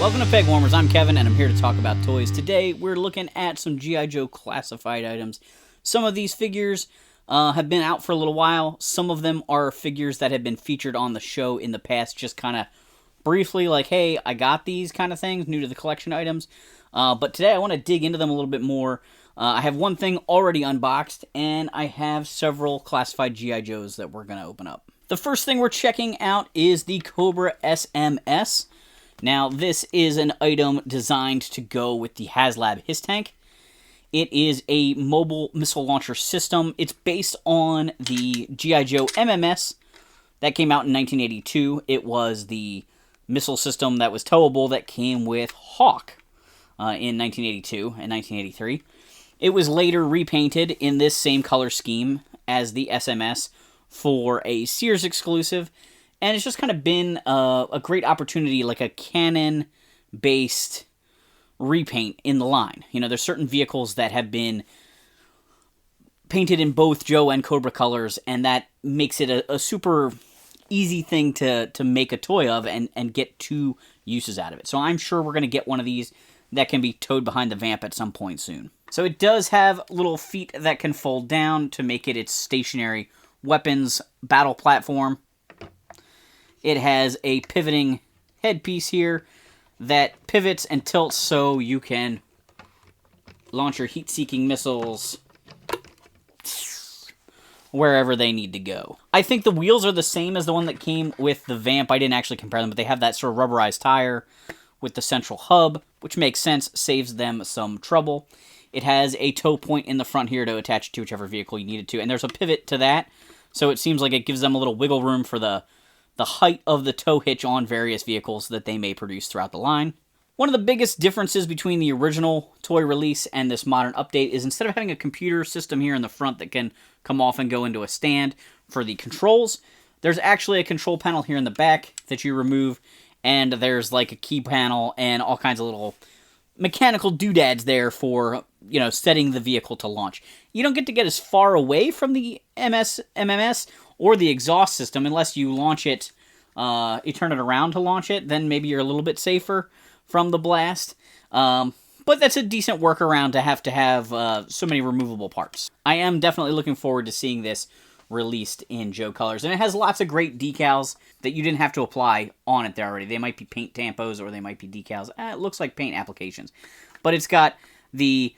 Welcome to Peg Warmers. I'm Kevin, and I'm here to talk about toys. Today, we're looking at some G.I. Joe classified items. Some of these figures have been out for a little while. Some of them are figures that have been featured on the show in the past, just kind of briefly, like, hey, I got these kind of things, new to the collection items. But today, I want to dig into them a little bit more. I have one thing already unboxed, and I have several classified G.I. Joes that we're going to open up. The first thing we're checking out is the Cobra SMS. Now, this is an item designed to go with the HasLab HISS-Tank. It is a mobile missile launcher system. It's based on the G.I. Joe MMS that came out in 1982. It was the missile system that was towable that came with Hawk in 1982 and 1983. It was later repainted in this same color scheme as the SMS for a Sears exclusive. And it's just kind of been a great opportunity, like a Canon-based repaint in the line. You know, there's certain vehicles that have been painted in both Joe and Cobra colors, and that makes it a super easy thing to make a toy of and get two uses out of it. So I'm sure we're going to get one of these that can be towed behind the vamp at some point soon. So it does have little feet that can fold down to make it its stationary weapons battle platform. It has a pivoting headpiece here that pivots and tilts so you can launch your heat-seeking missiles wherever they need to go. I think the wheels are the same as the one that came with the Vamp. I didn't actually compare them, but they have that sort of rubberized tire with the central hub, which makes sense, saves them some trouble. It has a tow point in the front here to attach to whichever vehicle you need it to, and there's a pivot to that, so it seems like it gives them a little wiggle room for the height of the tow hitch on various vehicles that they may produce throughout the line. One of the biggest differences between the original toy release and this modern update is instead of having a computer system here in the front that can come off and go into a stand for the controls, there's actually a control panel here in the back that you remove, and there's like a key panel and all kinds of little mechanical doodads there for, you know, setting the vehicle to launch. You don't get to get as far away from the MMS or the exhaust system unless you launch it, you turn it around to launch it, then maybe you're a little bit safer from the blast. But that's a decent workaround to have so many removable parts. I am definitely looking forward to seeing this released in Joe colors. And it has lots of great decals that you didn't have to apply on it there already. They might be paint tampos or they might be decals. It looks like paint applications. But it's got the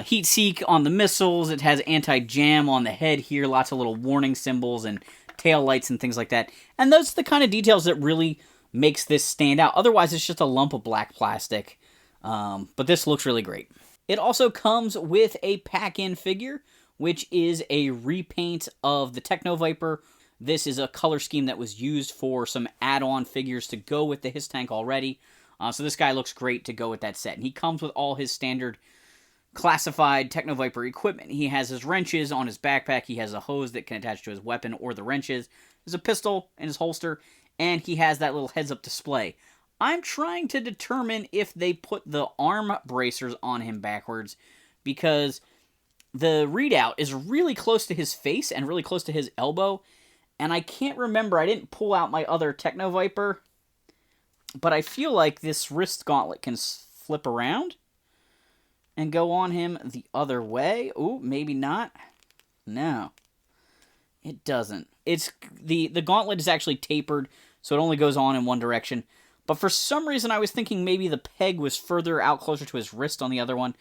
heat seek on the missiles. It has anti-jam on the head here. Lots of little warning symbols and tail lights and things like that. And those are the kind of details that really makes this stand out. Otherwise, it's just a lump of black plastic. But this looks really great. It also comes with a pack-in figure, which is a repaint of the Techno Viper. This is a color scheme that was used for some add-on figures to go with the HISS-Tank already. So this guy looks great to go with that set. And he comes with all his standard classified Techno Viper equipment. He has his wrenches on his backpack. He has a hose that can attach to his weapon or the wrenches. There's a pistol in his holster. And he has that little heads-up display. I'm trying to determine if they put the arm bracers on him backwards, because the readout is really close to his face and really close to his elbow, and I can't remember. I didn't pull out my other Techno Viper, but I feel like this wrist gauntlet can flip around and go on him the other way. Ooh, maybe not. No, it doesn't. It's the gauntlet is actually tapered, so it only goes on in one direction. But for some reason, I was thinking maybe the peg was further out closer to his wrist on the other one,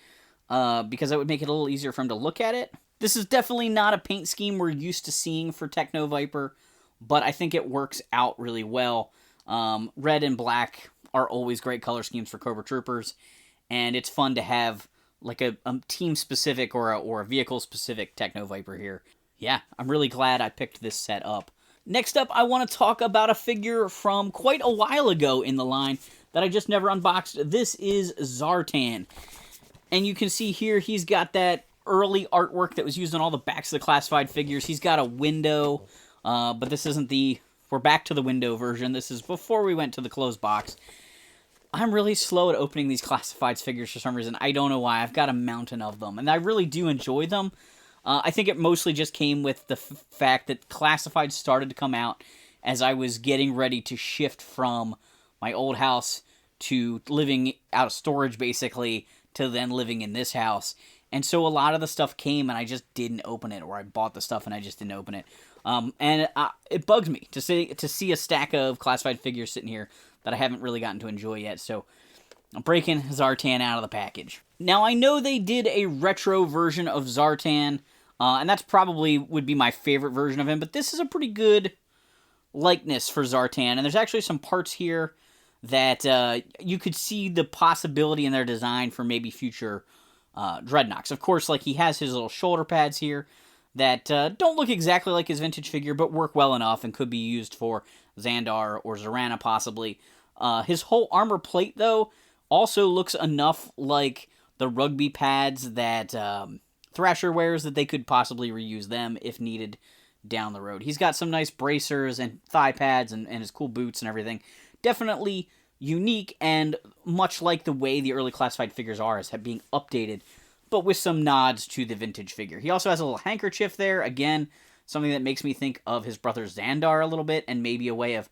because that would make it a little easier for him to look at it. This is definitely not a paint scheme we're used to seeing for Techno Viper, but I think it works out really well. Red and black are always great color schemes for Cobra Troopers, and it's fun to have like a team-specific or a vehicle-specific Techno Viper here. Yeah, I'm really glad I picked this set up. Next up, I want to talk about a figure from quite a while ago in the line that I just never unboxed. This is Zartan. And you can see here, he's got that early artwork that was used on all the backs of the classified figures. He's got a window, but this isn't we're back to the window version. This is before we went to the closed box. I'm really slow at opening these classifieds figures for some reason. I don't know why. I've got a mountain of them, and I really do enjoy them. I think it mostly just came with the fact that classifieds started to come out as I was getting ready to shift from my old house to living out of storage, basically, to then living in this house. And so a lot of the stuff came and I just didn't open it, or I bought the stuff and I just didn't open it. It bugs me to see a stack of classified figures sitting here that I haven't really gotten to enjoy yet. So I'm breaking Zartan out of the package. Now, I know they did a retro version of Zartan, and that's probably would be my favorite version of him, but this is a pretty good likeness for Zartan, and there's actually some parts here that you could see the possibility in their design for maybe future Dreadnoks. Of course, like, he has his little shoulder pads here that don't look exactly like his vintage figure, but work well enough and could be used for Xandar or Zorana, possibly. His whole armor plate, though, also looks enough like the rugby pads that Thrasher wears that they could possibly reuse them if needed down the road. He's got some nice bracers and thigh pads and his cool boots and everything. Definitely unique and much like the way the early classified figures are, as being updated, but with some nods to the vintage figure. He also has a little handkerchief there, again, something that makes me think of his brother Xandar a little bit, and maybe a way of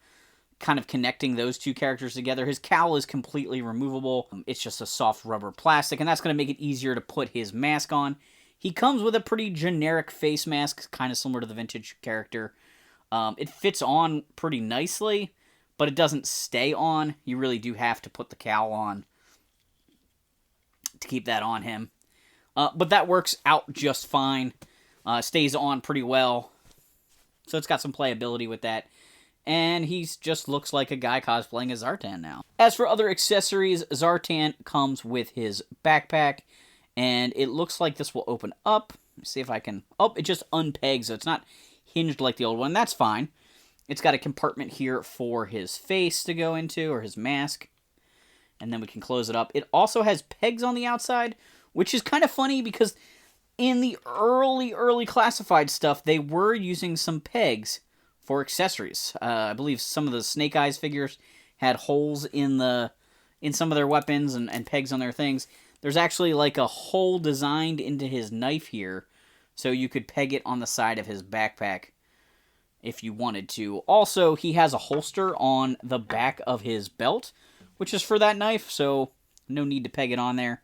kind of connecting those two characters together. His cowl is completely removable. It's just a soft rubber plastic, and that's going to make it easier to put his mask on. He comes with a pretty generic face mask, kind of similar to the vintage character. It fits on pretty nicely, but it doesn't stay on. You really do have to put the cowl on to keep that on him. But that works out just fine. Stays on pretty well. So it's got some playability with that. And he just looks like a guy cosplaying as Zartan now. As for other accessories, Zartan comes with his backpack, and it looks like this will open up. Let's see if I can... Oh, it just unpegs, so it's not hinged like the old one. That's fine. It's got a compartment here for his face to go into, or his mask. And then we can close it up. It also has pegs on the outside, which is kind of funny because in the early classified stuff, they were using some pegs for accessories. I believe some of the Snake Eyes figures had holes in some of their weapons and pegs on their things. There's actually like a hole designed into his knife here, so you could peg it on the side of his backpack if you wanted to. Also, he has a holster on the back of his belt, which is for that knife, so no need to peg it on there.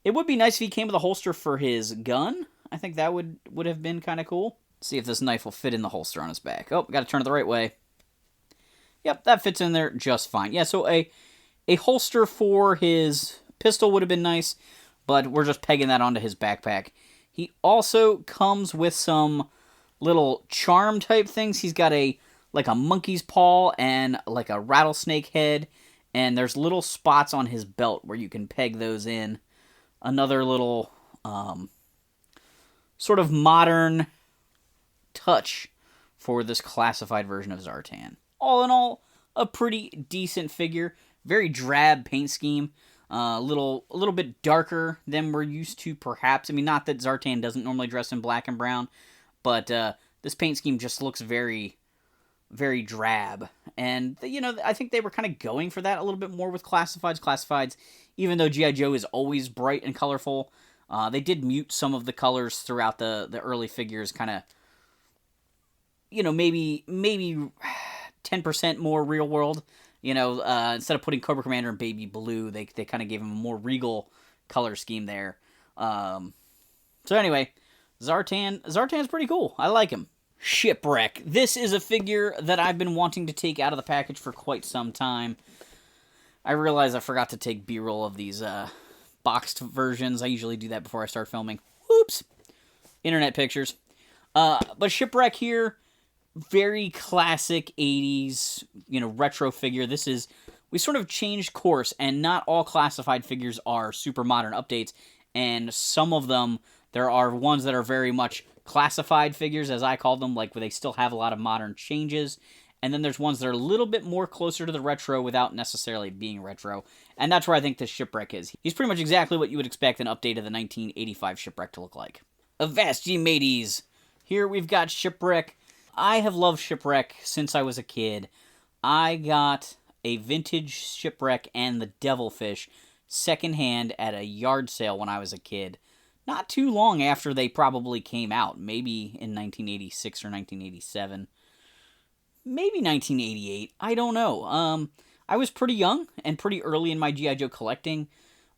It would be nice if he came with a holster for his gun. I think that would have been kind of cool. See if this knife will fit in the holster on his back. Oh, got to turn it the right way. Yep, that fits in there just fine. Yeah, so a holster for his pistol would have been nice, but we're just pegging that onto his backpack. He also comes with some little charm type things. He's got like a monkey's paw and like a rattlesnake head, and there's little spots on his belt where you can peg those in. Another little sort of modern touch for this classified version of Zartan. All in all, a pretty decent figure. Very drab paint scheme. A little bit darker than we're used to, perhaps. I mean, not that Zartan doesn't normally dress in black and brown, but this paint scheme just looks very, very drab. And, you know, I think they were kind of going for that a little bit more with Classifieds. Classifieds, even though G.I. Joe is always bright and colorful, they did mute some of the colors throughout the early figures, kind of, you know, maybe 10% more real world. You know, instead of putting Cobra Commander in baby blue, they kind of gave him a more regal color scheme there. So anyway, Zartan's pretty cool. I like him. Shipwreck. This is a figure that I've been wanting to take out of the package for quite some time. I realize I forgot to take B-roll of these boxed versions. I usually do that before I start filming. Whoops. Internet pictures. But Shipwreck here, very classic 80s, you know, retro figure. We sort of changed course, and not all classified figures are super modern updates, and some of them, there are ones that are very much classified figures, as I call them, like where they still have a lot of modern changes, and then there's ones that are a little bit more closer to the retro without necessarily being retro, and that's where I think this Shipwreck is. He's pretty much exactly what you would expect an update of the 1985 Shipwreck to look like. Avast ye mateys! Here we've got Shipwreck. I have loved Shipwreck since I was a kid. I got a vintage Shipwreck and the Devilfish secondhand at a yard sale when I was a kid. Not too long after they probably came out. Maybe in 1986 or 1987. Maybe 1988. I don't know. I was pretty young and pretty early in my G.I. Joe collecting,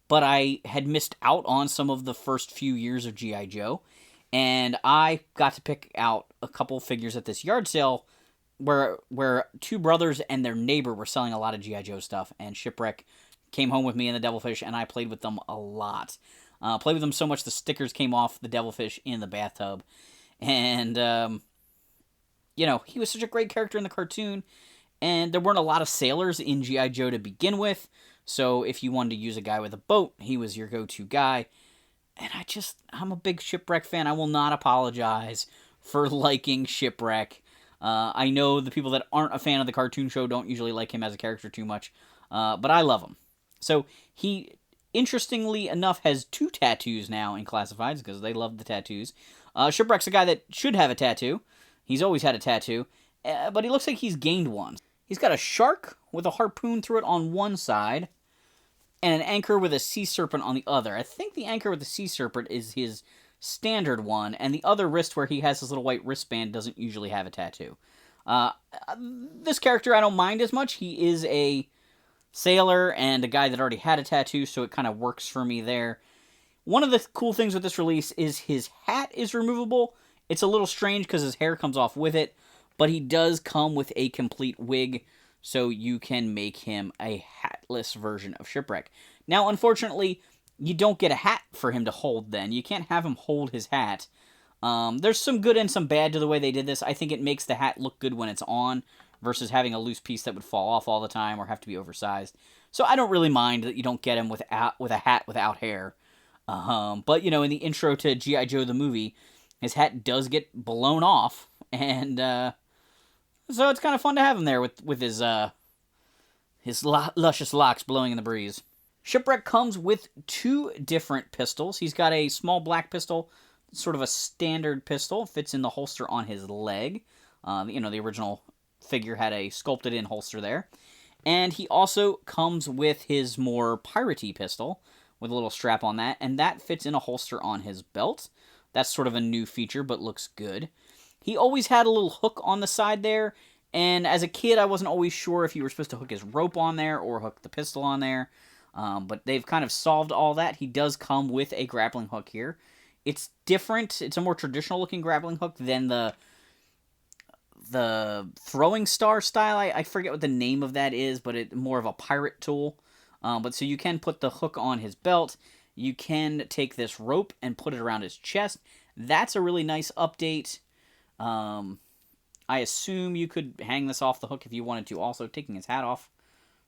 but I had missed out on some of the first few years of G.I. Joe, and I got to pick out a couple figures at this yard sale where two brothers and their neighbor were selling a lot of G.I. Joe stuff, and Shipwreck came home with me and the Devilfish, and I played with them a lot. Played with them so much the stickers came off the Devilfish in the bathtub. And, he was such a great character in the cartoon, and there weren't a lot of sailors in G.I. Joe to begin with, so if you wanted to use a guy with a boat, he was your go-to guy. And I'm a big Shipwreck fan. I will not apologize for liking Shipwreck. I know the people that aren't a fan of the cartoon show don't usually like him as a character too much, but I love him. So he, interestingly enough, has 2 tattoos now in Classifieds, because they love the tattoos. Shipwreck's a guy that should have a tattoo. He's always had a tattoo, but he looks like he's gained one. He's got a shark with a harpoon through it on one side, and an anchor with a sea serpent on the other. I think the anchor with the sea serpent is his standard one, and the other wrist where he has his little white wristband doesn't usually have a tattoo. This character I don't mind as much. He is a sailor and a guy that already had a tattoo, so it kind of works for me there. One of the cool things with this release is his hat is removable. It's a little strange because his hair comes off with it, but he does come with a complete wig, so you can make him a hatless version of Shipwreck. Now, unfortunately, you don't get a hat for him to hold then. You can't have him hold his hat. There's some good and some bad to the way they did this. I think it makes the hat look good when it's on, versus having a loose piece that would fall off all the time or have to be oversized. So I don't really mind that you don't get him with a hat without hair. But, in the intro to G.I. Joe the movie, his hat does get blown off, and so it's kind of fun to have him there with his luscious locks blowing in the breeze. Shipwreck comes with 2 different pistols. He's got a small black pistol, sort of a standard pistol, fits in the holster on his leg. The original figure had a sculpted-in holster there. And he also comes with his more piratey pistol, with a little strap on that, and that fits in a holster on his belt. That's sort of a new feature, but looks good. He always had a little hook on the side there, and as a kid, I wasn't always sure if you were supposed to hook his rope on there or hook the pistol on there, but they've kind of solved all that. He does come with a grappling hook here. It's different. It's a more traditional-looking grappling hook than the throwing star style. I forget what the name of that is, but it's more of a pirate tool. But so you can put the hook on his belt. You can take this rope and put it around his chest. That's a really nice update. I assume you could hang this off the hook if you wanted to. Also, taking his hat off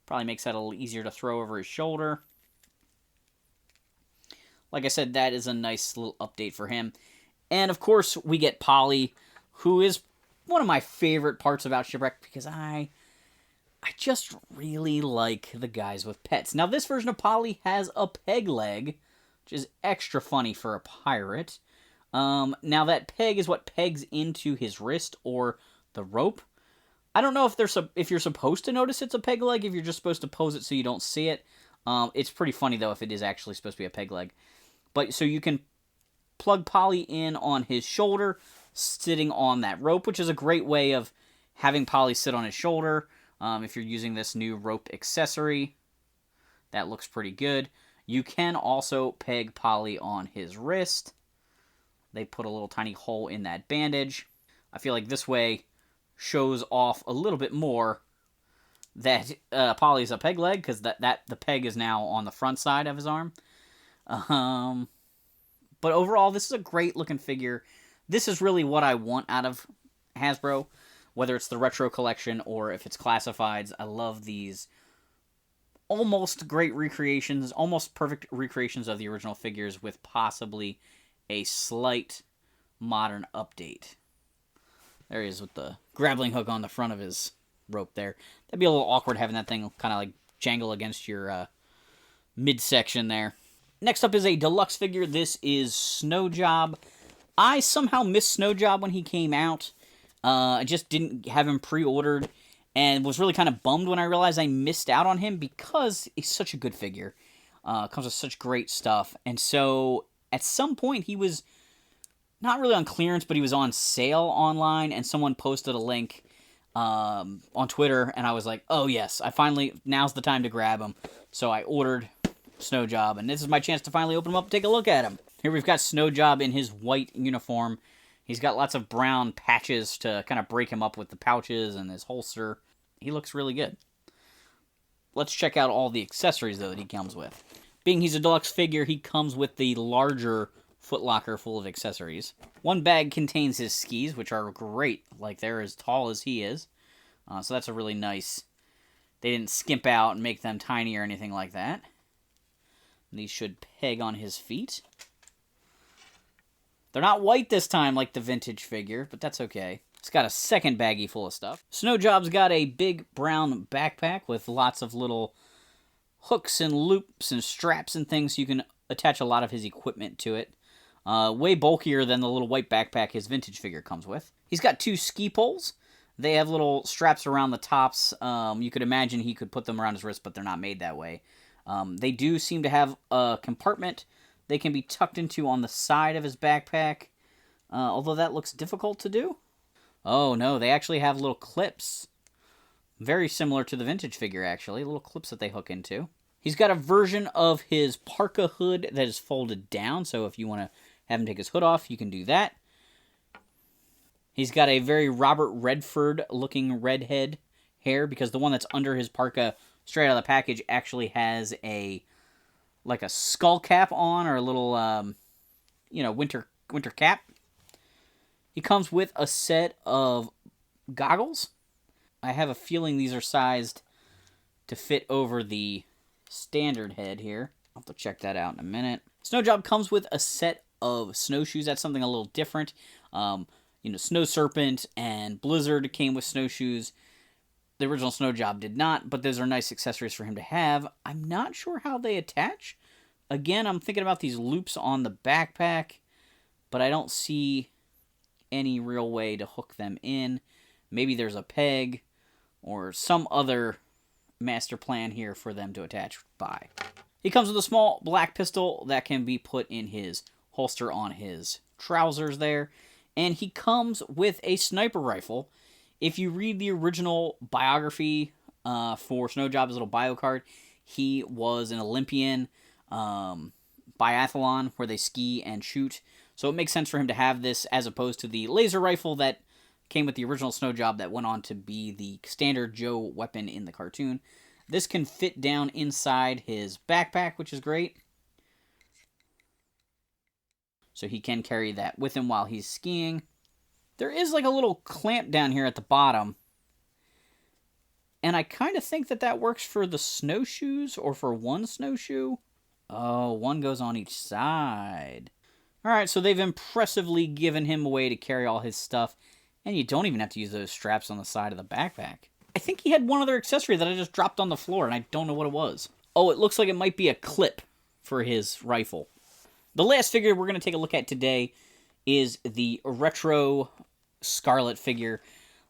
probably makes that a little easier to throw over his shoulder. Like I said, that is a nice little update for him. And of course, we get Polly, who is one of my favorite parts about Shipwreck, because I just really like the guys with pets. Now, this version of Polly has a peg leg, which is extra funny for a pirate. Now, that peg is what pegs into his wrist or the rope. I don't know if you're supposed to notice it's a peg leg, if you're just supposed to pose it so you don't see it. It's pretty funny, though, if it is actually supposed to be a peg leg. But so you can plug Polly in on his shoulder, sitting on that rope, which is a great way of having Polly sit on his shoulder. If you're using this new rope accessory, that looks pretty good. You can also peg Polly on his wrist. They put a little tiny hole in that bandage. I feel like this way shows off a little bit more that Polly's a peg leg, because the peg is now on the front side of his arm. But overall, this is a great looking figure. This is really what I want out of Hasbro, whether it's the retro collection or if it's classifieds. I love these almost great recreations, almost perfect recreations of the original figures with possibly a slight modern update. There he is with the grappling hook on the front of his rope there. That'd be a little awkward having that thing kind of like jangle against your midsection there. Next up is a deluxe figure. This is Snow Job. I somehow missed Snow Job when he came out. I just didn't have him pre-ordered, and was really kind of bummed when I realized I missed out on him, because he's such a good figure. Comes with such great stuff. And so at some point he was not really on clearance, but he was on sale online, and someone posted a link on Twitter, and I was like, oh yes, now's the time to grab him. So I ordered Snow Job, and this is my chance to finally open him up and take a look at him. Here we've got Snow Job in his white uniform. He's got lots of brown patches to kind of break him up with the pouches and his holster. He looks really good. Let's check out all the accessories, though, that he comes with. Being he's a deluxe figure, he comes with the larger footlocker full of accessories. One bag contains his skis, which are great. Like, they're as tall as he is. So that's a really nice... They didn't skimp out and make them tiny or anything like that. These should peg on his feet. They're not white this time like the vintage figure, but that's okay. It's got a second baggie full of stuff. Snow Job's got a big brown backpack with lots of little hooks and loops and straps and things, so you can attach a lot of his equipment to it. Way bulkier than the little white backpack his vintage figure comes with. He's got 2 ski poles. They have little straps around the tops. You could imagine he could put them around his wrist, but they're not made that way. They do seem to have a compartment they can be tucked into on the side of his backpack, although that looks difficult to do. Oh no, they actually have little clips. Very similar to the vintage figure, actually. Little clips that they hook into. He's got a version of his parka hood that is folded down, so if you want to have him take his hood off, you can do that. He's got a very Robert Redford-looking redhead hair, because the one that's under his parka straight out of the package actually has a skull cap on, or a little, winter cap. He comes with a set of goggles. I have a feeling these are sized to fit over the standard head here. I'll have to check that out in a minute. Snow Job comes with a set of snowshoes. That's something a little different. Snow Serpent and Blizzard came with snowshoes. The original Snow Job did not, but those are nice accessories for him to have. I'm not sure how they attach. Again, I'm thinking about these loops on the backpack, but I don't see any real way to hook them in. Maybe there's a peg or some other master plan here for them to attach by. He comes with a small black pistol that can be put in his holster on his trousers there, and he comes with a sniper rifle. If you read the original biography for Snow Job's little bio card, he was an Olympian biathlon where they ski and shoot. So it makes sense for him to have this as opposed to the laser rifle that came with the original Snow Job that went on to be the standard Joe weapon in the cartoon. This can fit down inside his backpack, which is great. So he can carry that with him while he's skiing. There is like a little clamp down here at the bottom. And I kind of think that works for the snowshoes or for one snowshoe. Oh, one goes on each side. Alright, so they've impressively given him a way to carry all his stuff. And you don't even have to use those straps on the side of the backpack. I think he had one other accessory that I just dropped on the floor, and I don't know what it was. Oh, it looks like it might be a clip for his rifle. The last figure we're going to take a look at today is the retro Scarlet figure.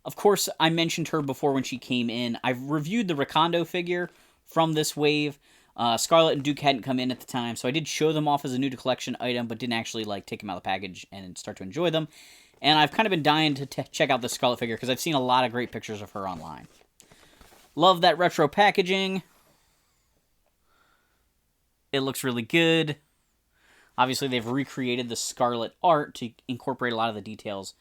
Of course, I mentioned her before when she came in. I've reviewed the Recondo figure from this wave. Scarlet and Duke hadn't come in at the time, so I did show them off as a new to collection item, but didn't actually take them out of the package and start to enjoy them. And I've kind of been dying to check out the Scarlet figure because I've seen a lot of great pictures of her online. Love that retro packaging. It looks really good. Obviously, they've recreated the Scarlet art to incorporate a lot of the details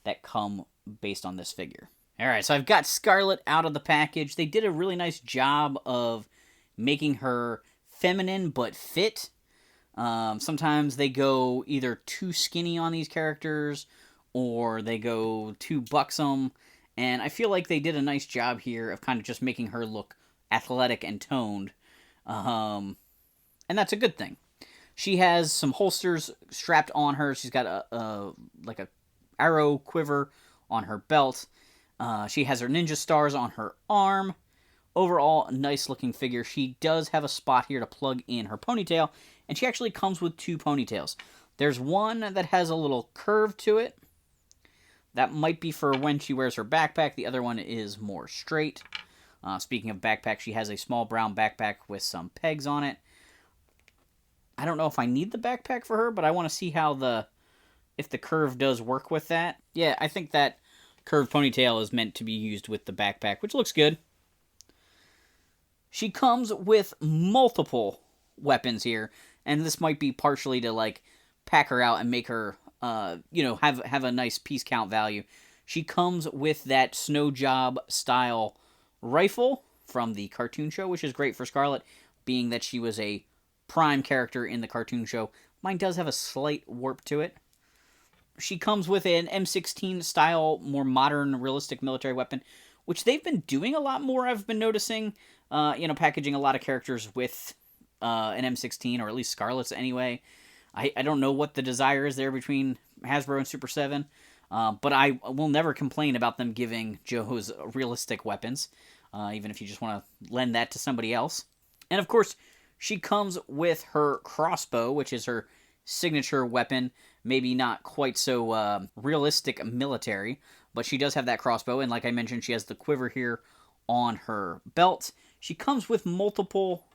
that come based on this figure. Alright, so I've got Scarlet out of the package. They did a really nice job of making her feminine but fit. Sometimes they go either too skinny on these characters or they go too buxom, and I feel like they did a nice job here of kind of just making her look athletic and toned, and that's a good thing. She has some holsters strapped on her. She's got a arrow quiver on her belt. She has her ninja stars on her arm. Overall, a nice looking figure. She does have a spot here to plug in her ponytail, and she actually comes with 2 ponytails. There's one that has a little curve to it. That might be for when she wears her backpack. The other one is more straight. Speaking of backpack, she has a small brown backpack with some pegs on it. I don't know if I need the backpack for her, but I want to see how if the curve does work with that. Yeah, I think that curved ponytail is meant to be used with the backpack, which looks good. She comes with multiple weapons here, and this might be partially to, like, pack her out and make her, have a nice piece count value. She comes with that Snow Job style rifle from the cartoon show, which is great for Scarlet, being that she was a prime character in the cartoon show. Mine does have a slight warp to it. She comes with an M16 style, more modern, realistic military weapon, which they've been doing a lot more, I've been noticing. Packaging a lot of characters with an M16, or at least Scarlet's anyway. I don't know what the desire is there between Hasbro and Super 7, but I will never complain about them giving Joe's realistic weapons, even if you just want to lend that to somebody else. And of course, she comes with her crossbow, which is her signature weapon. Maybe not quite so realistic military, but she does have that crossbow, and like I mentioned, she has the quiver here on her belt. She comes with multiple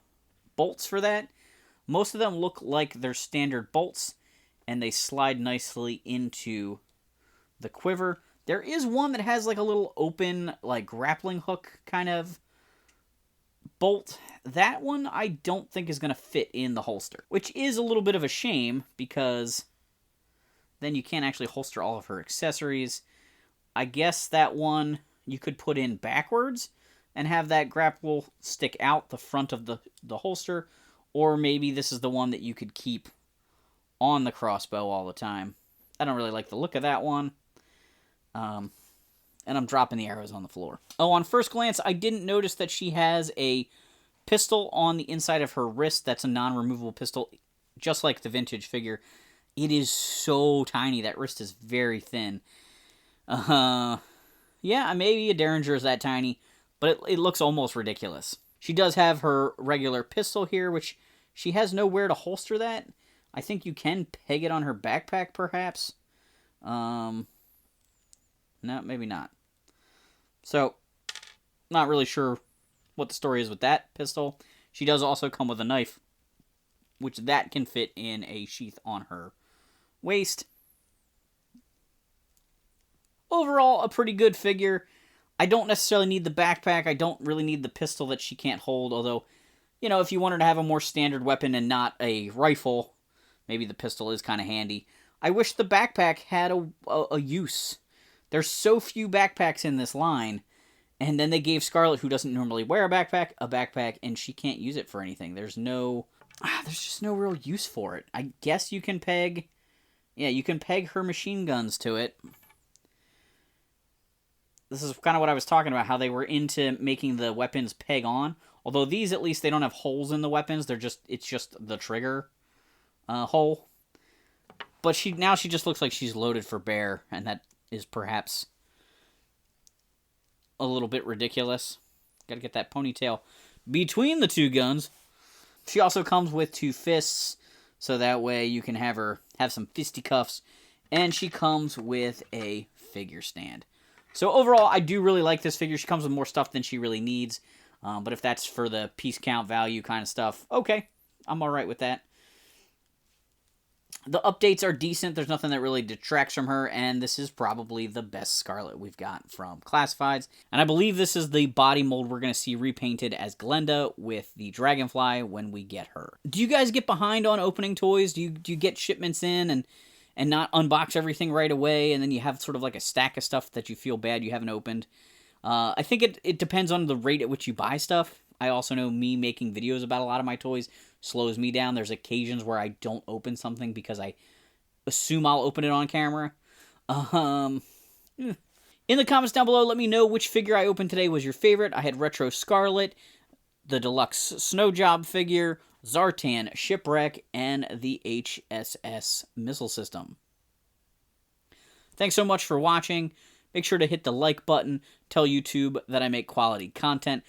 bolts for that. Most of them look like they're standard bolts, and they slide nicely into the quiver. There is one that has like a little open, like grappling hook kind of bolt. That one I don't think is going to fit in the holster, which is a little bit of a shame because then you can't actually holster all of her accessories. I guess that one you could put in backwards and have that grapple stick out the front of the holster, or maybe this is the one that you could keep on the crossbow all the time. I don't really like the look of that one. And I'm dropping the arrows on the floor. Oh, on first glance, I didn't notice that she has a pistol on the inside of her wrist. That's a non-removable pistol, just like the vintage figure. It is so tiny. That wrist is very thin. Yeah, maybe a Derringer is that tiny, but it looks almost ridiculous. She does have her regular pistol here, which she has nowhere to holster that. I think you can peg it on her backpack, perhaps. No, maybe not. So, not really sure what the story is with that pistol. She does also come with a knife, which that can fit in a sheath on her waist. Overall, a pretty good figure. I don't necessarily need the backpack. I don't really need the pistol that she can't hold, although, if you wanted to have a more standard weapon and not a rifle, maybe the pistol is kind of handy. I wish the backpack had a use. There's so few backpacks in this line, and then they gave Scarlet, who doesn't normally wear a backpack, and she can't use it for anything. There's just no real use for it. I guess you can peg her machine guns to it. This is kind of what I was talking about, how they were into making the weapons peg on. Although these, at least, they don't have holes in the weapons. It's just the trigger hole. But she just looks like she's loaded for bear, and that is perhaps a little bit ridiculous. Gotta get that ponytail between the two guns. She also comes with two fists, so that way you can have some fisticuffs. And she comes with a figure stand. So overall, I do really like this figure. She comes with more stuff than she really needs. But if that's for the piece count value kind of stuff, okay, I'm alright with that. The updates are decent. There's nothing that really detracts from her, and this is probably the best Scarlet we've got from Classifieds. And I believe this is the body mold we're going to see repainted as Glenda with the Dragonfly when we get her. Do you guys get behind on opening toys? Do you get shipments in and not unbox everything right away, and then you have sort of like a stack of stuff that you feel bad you haven't opened? I think it depends on the rate at which you buy stuff. I also know me making videos about a lot of my toys slows me down. There's occasions where I don't open something because I assume I'll open it on camera. In the comments down below, let me know which figure I opened today was your favorite. I had Retro Scarlet, the Deluxe Snow Job figure, Zartan Shipwreck, and the HSS Missile System. Thanks so much for watching. Make sure to hit the like button. Tell YouTube that I make quality content.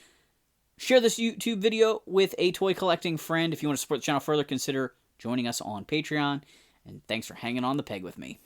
Share this YouTube video with a toy collecting friend. If you want to support the channel further, consider joining us on Patreon. And thanks for hanging on the peg with me.